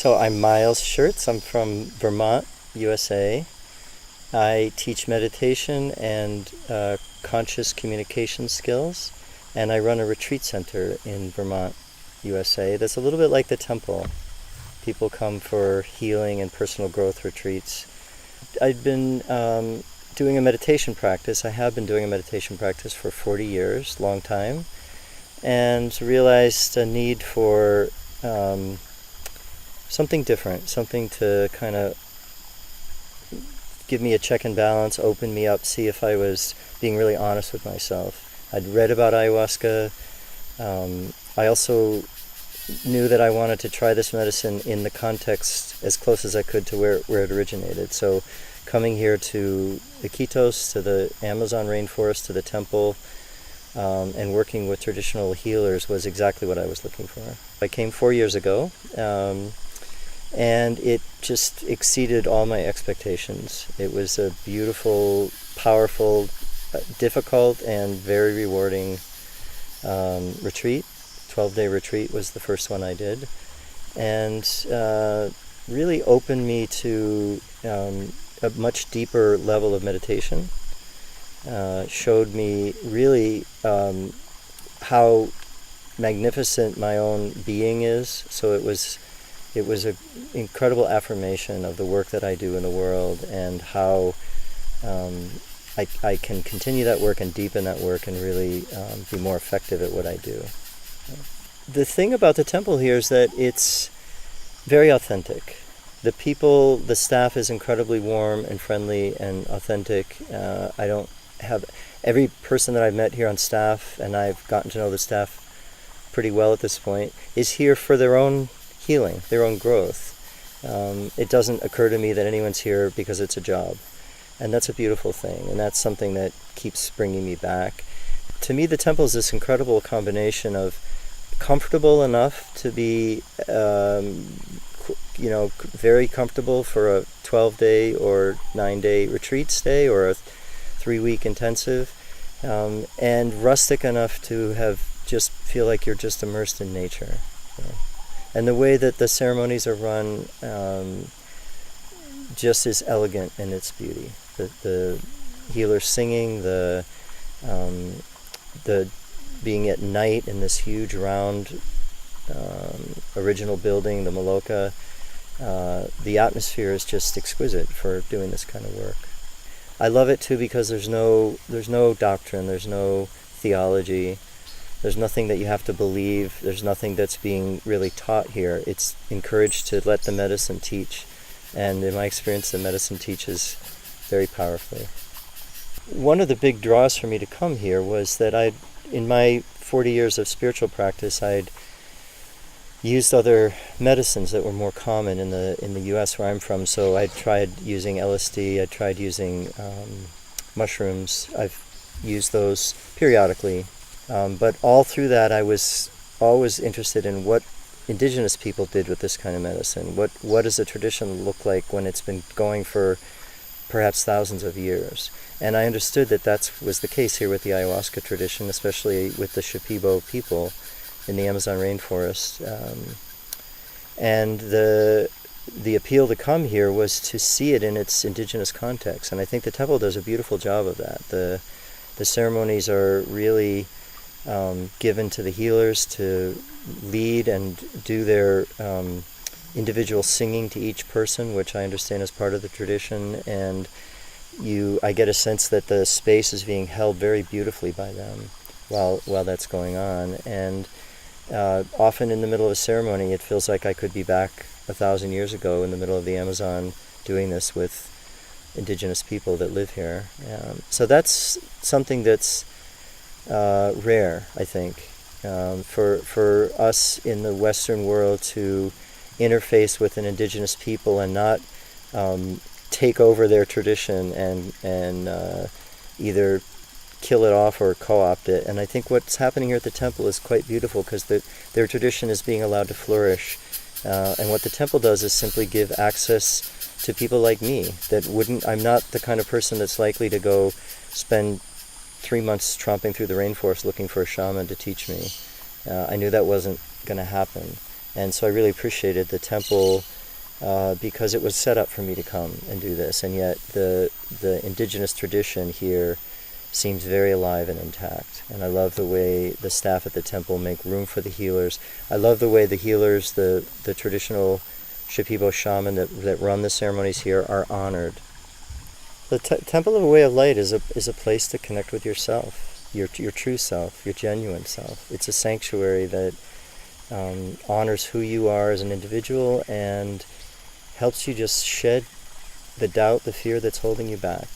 So I'm Miles Schertz. I'm from Vermont, USA. I teach meditation and conscious communication skills, and I run a retreat center in Vermont, USA. That's a little bit like the temple. People come for healing and personal growth retreats. I've been doing a meditation practice. I have been doing a meditation practice for 40 years, long time, and realized a need for something different, something to kind of give me a check and balance, open me up, see if I was being really honest with myself. I'd read about ayahuasca. I also knew that I wanted to try this medicine in the context as close as I could to where it originated. So coming here to Iquitos, to the Amazon rainforest, to the temple, and working with traditional healers was exactly what I was looking for. I came 4 years ago, and it just exceeded all my expectations. It was a beautiful, powerful, difficult, and very rewarding retreat. 12-day retreat was the first one I did, and really opened me to a much deeper level of meditation. Showed me really how magnificent my own being is. So it was an incredible affirmation of the work that I do in the world, and how I can continue that work and deepen that work and really be more effective at what I do. The thing about the temple here is that it's very authentic. The people, the staff is incredibly warm and friendly and authentic. I don't have every person that I've met here on staff, and I've gotten to know the staff pretty well at this point, is here for their own healing, their own growth. It doesn't occur to me that anyone's here because it's a job, and that's a beautiful thing, and that's something that keeps bringing me back. To me, the temple is this incredible combination of comfortable enough to be very comfortable for a 12-day or 9-day retreat stay or a 3-week intensive, and rustic enough to have just feel like you're just immersed in nature. And the way that the ceremonies are run just is elegant in its beauty. The healer singing, the being at night in this huge round original building, the Maloka. The atmosphere is just exquisite for doing this kind of work. I love it too because there's no doctrine, there's no theology, there's nothing that you have to believe, there's nothing that's being really taught here. It's encouraged to let the medicine teach, and in my experience the medicine teaches very powerfully. One of the big draws for me to come here was that in my 40 years of spiritual practice, I'd used other medicines that were more common in the U.S. where I'm from. So I tried using LSD, I tried using mushrooms. I've used those periodically, but all through that I was always interested in what indigenous people did with this kind of medicine. What does a tradition look like when it's been going for perhaps thousands of years? And I understood that was the case here with the ayahuasca tradition, especially with the Shipibo people in the Amazon rainforest. And the appeal to come here was to see it in its indigenous context. And I think the temple does a beautiful job of that. The ceremonies are really given to the healers to lead and do their individual singing to each person, which I understand is part of the tradition. And I get a sense that the space is being held very beautifully by them while that's going on. And often in the middle of a ceremony, it feels like I could be back 1,000 years ago in the middle of the Amazon doing this with indigenous people that live here. So that's something that's rare, I think, for us in the Western world to interface with an indigenous people and not take over their tradition and either kill it off or co-opt it. And I think what's happening here at the temple is quite beautiful because their tradition is being allowed to flourish. And what the temple does is simply give access to people like me I'm not the kind of person that's likely to go spend 3 months tromping through the rainforest looking for a shaman to teach me. I knew that wasn't going to happen. And so I really appreciated the temple because it was set up for me to come and do this, and yet the indigenous tradition here seems very alive and intact. And I love the way the staff at the temple make room for the healers. I love the way the healers, the traditional Shipibo shaman that run the ceremonies here, are honored. The Temple of a Way of Light is a place to connect with yourself, your true self, your genuine self. It's a sanctuary that honors who you are as an individual and helps you just shed the doubt, the fear that's holding you back.